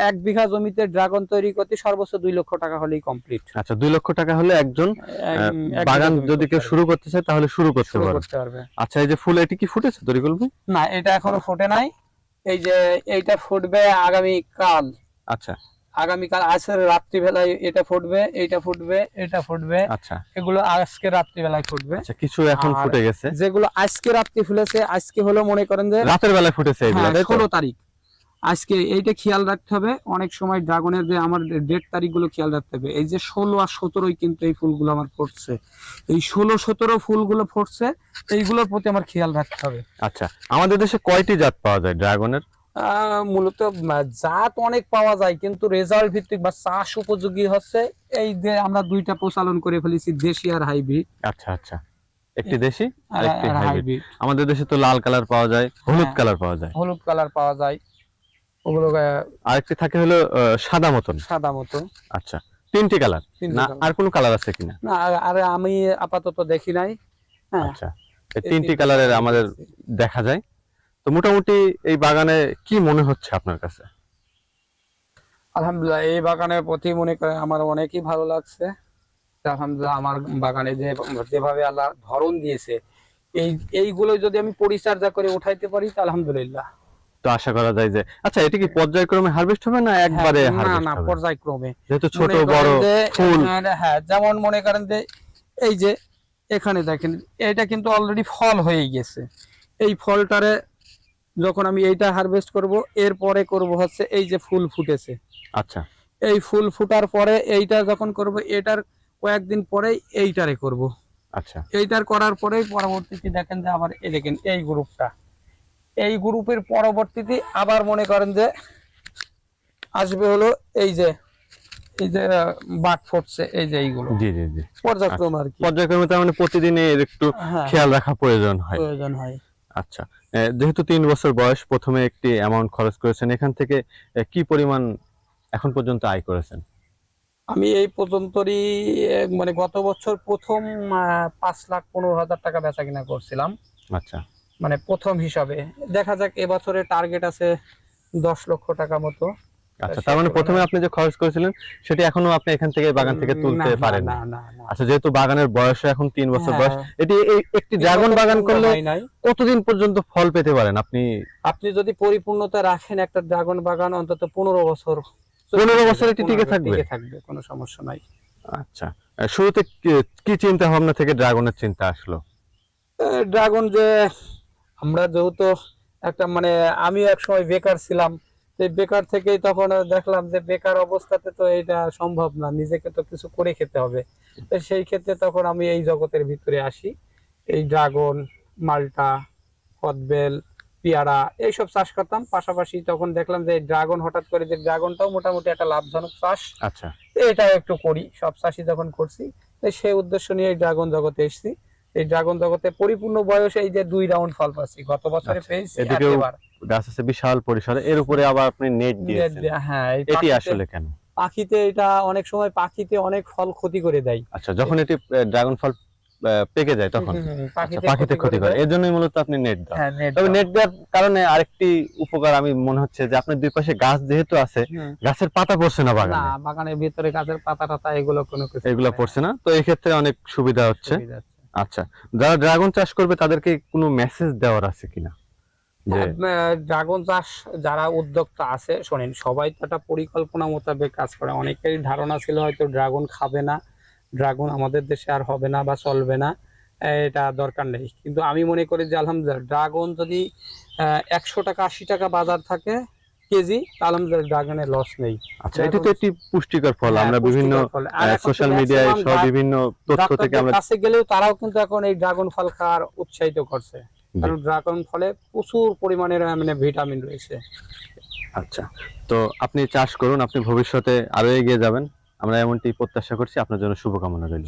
1 বিঘা জমিতে ড্রাগন তৈরি করতে সর্বোচ্চ 2 লক্ষ টাকা হলেই কমপ্লিট। আচ্ছা, 2 লক্ষ টাকা হলে একজন এক বাগান বিঘা জমি যদি করতে কেউ পারবে। শুরু করতে চায় তাহলে শুরু করতে করতে পারবে। আচ্ছা, এই যে ফুল, এটি কি ফুটেছে তরিকুল ভাই? না, এটা এখনো ফোটে নাই। এই যে এইটা ফুটবে আগামী কাল। আচ্ছা আগামীকাল আজকের রাত্রিবেলায় এটা ফুটবে, এইটা ফুটবে, এটা ফুটবে। আচ্ছা এগুলো আজকে রাত্রিবেলায় ফুটবে। আচ্ছা, কিছু এখন আর ফুটে গেছে। যেগুলো আজকে রাত্রি ফুলেছে, আজকে হলো মনে করেন যে রাতের বেলায় ফুটেছে এগুলো, হ্যাঁ তাই তো? 16 তারিখ আজকে। এইটা খেয়াল রাখতে হবে, অনেক সময় ড্রাগনের যে আমার ডেট তারিখগুলো খেয়াল রাখতে হবে। এই যে 16 আর 17 কিন্তু এই ফুলগুলো আমার ফুটছে, এই 16 17 ফুলগুলো ফুটছে, এইগুলোর প্রতি আমার খেয়াল রাখতে হবে। আচ্ছা, আমাদের দেশে কয়টি জাত পাওয়া যায় ড্রাগনের? মূলত জাত অনেক পাওয়া যায়, কিন্তু রেজাল্ট ভিত্তিক বা চাষ উপযোগী হচ্ছে এই যে আমরা দুইটা প্রচলন করে ফেলেছি, দেশি আর হাইব্রিড। আচ্ছা আচ্ছা, একটি দেশি আর একটি আর হাইব্রিড। হাইব্রিড। আমাদের দেশে তো লাল কালার পাওয়া যায়, হলুদ হ্যাঁ, কালার পাওয়া যায়, হলুদ কালার পাওয়া যায়, ওগুলো আরেকটি থাকে হলো সাদা মতন। সাদা মতো। আচ্ছা, তিনটি কালার না আর কোনো কালার আছে কিনা? না, আর আমি আপাতত দেখি নাই। হ্যাঁ, আচ্ছা, এই তিনটি কালারের আমাদের দেখা যায়। তো মোটামুটি এই বাগানে কি মনে হচ্ছে আপনার কাছে? আলহামদুলিল্লাহ এই বাগানের প্রতি মনে করে আমার অনেকই ভালো লাগছে। আলহামদুলিল্লাহ আমার বাগানে যেভাবে আল্লাহ ধরন দিয়েছে, এইগুলো যদি আমি পরিচর্যা করে উঠাইতে পারি তা আলহামদুলিল্লাহ। তো আশা করা যায় যে, আচ্ছা এটা কি পর্যায়ক্রমে হারভেস্ট হবে না একবারে না হারভেস্ট না, হবে? পর্যায়ক্রমে। যেহেতু ছোট মনে বড় করেন যে ফুল। হ্যাঁ, যেমন মনে করেন যে এই যে এখানে দেখেন, এটা কিন্তু অলরেডি ফল হয়ে গেছে। এই ফলটারে যখন আমি এইটা হারভেস্ট করব, এরপরে করব হচ্ছে এই যে ফুল ফুটেছে, আচ্ছা এই ফুল ফুটার পরে এইটা যখন করব, এটার কয়েকদিন পরেই এইটারে করব। আচ্ছা এইটার করার পরেই পরবর্তীতে দেখেন যে আবার এই দেখেন এই গ্রুপটা, এই গ্রুপের পরবর্তীতে আবার মনে করেন যে আসবে হলো এই যে বাট ফুটছে, এই যে এইগুলো জি জি জি। পর্যায়ক্রম আর কি। পর্যায়ক্রমে তার মানে প্রতিদিন এর একটু হ্যাঁ, খেয়াল রাখা প্রয়োজন হয়। প্রয়োজন হয়। আচ্ছা, যেহেতু 3 বছর বয়স, প্রথমে একটি অ্যামাউন্ট খরচ করেছেন, এখান থেকে কি পরিমাণ এখন পর্যন্ত আয় করেছেন? আমি এই পর্যন্তই মানে গত বছর প্রথম 5,15,000 টাকা বেচা কিনা করছিলাম, আচ্ছা মানে প্রথম হিসাবে। দেখা যাক এবছরের টার্গেট আছে 10 লক্ষ টাকা মতো। আচ্ছা, তার মানে প্রথমে আপনি যে খরচ করেছিলেন সেটি এখনো আপনি এখান থেকে বাগান থেকে না তুলতে না পারেন না না? না না। আচ্ছা, যেহেতু বাগানের বয়স এখন 3 বছর বয়স, হ্যাঁ, এটি একটি 3 ড্রাগন বছর বাগান পূর্ণ করলে হয় নাই। কতদিন পর্যন্ত ফল পেতে পারেন আপনি? আপনি যদি পরিপূর্ণতা রাখেন, একটা ড্রাগন বাগান অন্তত 15 বছর 15 বছর এটি টিকে থাকবে? টিকে থাকবে, কোনো সমস্যা নাই। আচ্ছা, শুরুতে কি চিন্তা ভাবনা থেকে ড্রাগনের চিন্তা আসলো? ড্রাগন যে আমরা যেহেতু একটা মানে আমি এক সময় বেকার ছিলাম, সেই বেকার থেকেই তখন দেখলাম যে বেকার অবস্থাতে তো এটা সম্ভব না, নিজেকে তো কিছু করে খেতে হবে। তো সেই ক্ষেত্রে তখন আমি এই জগতের ভিতরে আসি। এই ড্রাগন, মাল্টা, কদবেল, পেয়ারা এইসব চাষ করতাম। পাশাপাশি তখন দেখলাম যে ড্রাগন, হঠাৎ করে যে ড্রাগনটাও মোটামুটি একটা লাভজনক চাষ, আচ্ছা এটাও একটু করি, সব চাষই যখন করছি। সেই উদ্দেশ্য নিয়ে এই ড্রাগন জগতে এসেছি। এই ড্রাগন জগতে পরিপূর্ণ বয়সে এই যে 2 রাউন্ড ফল পাচ্ছি, গত বছরে আচ্ছা, পেয়েছি আর এদিকেও এবার। গাছ আছে বিশাল পরিসরে, এর উপরে আবার আপনি নেট দিয়েছেন, হ্যাঁ, এই এটি আসলে কেন? পাখিতে এটা অনেক সময় পাখিতে অনেক ফল ক্ষতি করে দেয়। আচ্ছা, যখন এটি ড্রাগন ফল পেকে যায় তখন? আচ্ছা, পাখিতে ক্ষতি করে, এর জন্যই মূলত আপনি নেট দেন। হ্যাঁ, নেট তবে নেট দেওয়ার কারণে আরেকটি উপকার আমি মনে হচ্ছে যে আপনার দুই পাশে গাছ যেহেতু আছে, গাছের পাতা পড়ছে না না, বাগানে, বাগানের ভিতরে গাছের পাতা টাতা এগুলো কোনো কিছু এগুলো পড়ছে না, তো এই ক্ষেত্রে অনেক সুবিধা হচ্ছে। সুবিধা আছে। আচ্ছা, যারা ড্রাগন চাষ করবে তাদেরকে কোনো মেসেজ দেওয়ার আছে কিনা যে? ড্রাগন চাষ যারা উদ্যোক্তা আছে, শোনেন, সবাই তো একটা পরিকল্পনা মোতাবেক কাজ করে। অনেকেরই ধারণা ছিল হয়তো ড্রাগন খাবে না, ড্রাগন আমাদের দেশে আর হবে না বা চলবে না, এটা দরকার নেই। কিন্তু আমি মনে করি যে আলহামদুলিল্লাহ ড্রাগন যদি 100 টাকা 80 টাকা বাজার থাকে কেজি, আলহামদুলিল্লাহ ড্রাগনের লস নেই। আচ্ছা, এটা তো একটি পুষ্টিকর ফল, হ্যাঁ, আমরা বিভিন্ন পুষ্টিকর ফল। আর এখন তো সোশ্যাল মিডিয়ায় maximum সব বিভিন্ন তথ্য থেকে ডাক্তারদের আমরা। কাছে গেলেও তারাও কিন্তু এখন এই ড্রাগন ফল খাওয়ার উৎসাহিত করছে, কারণ ড্রাগন ফলে প্রচুর পরিমাণের মানে ভিটামিন রয়েছে। আচ্ছা, তো আপনি চাষ করুন, আপনি ভবিষ্যতে আরো এগিয়ে যাবেন, আমরা এমনটি প্রত্যাশা করছি। আপনার জন্য শুভকামনা রইল।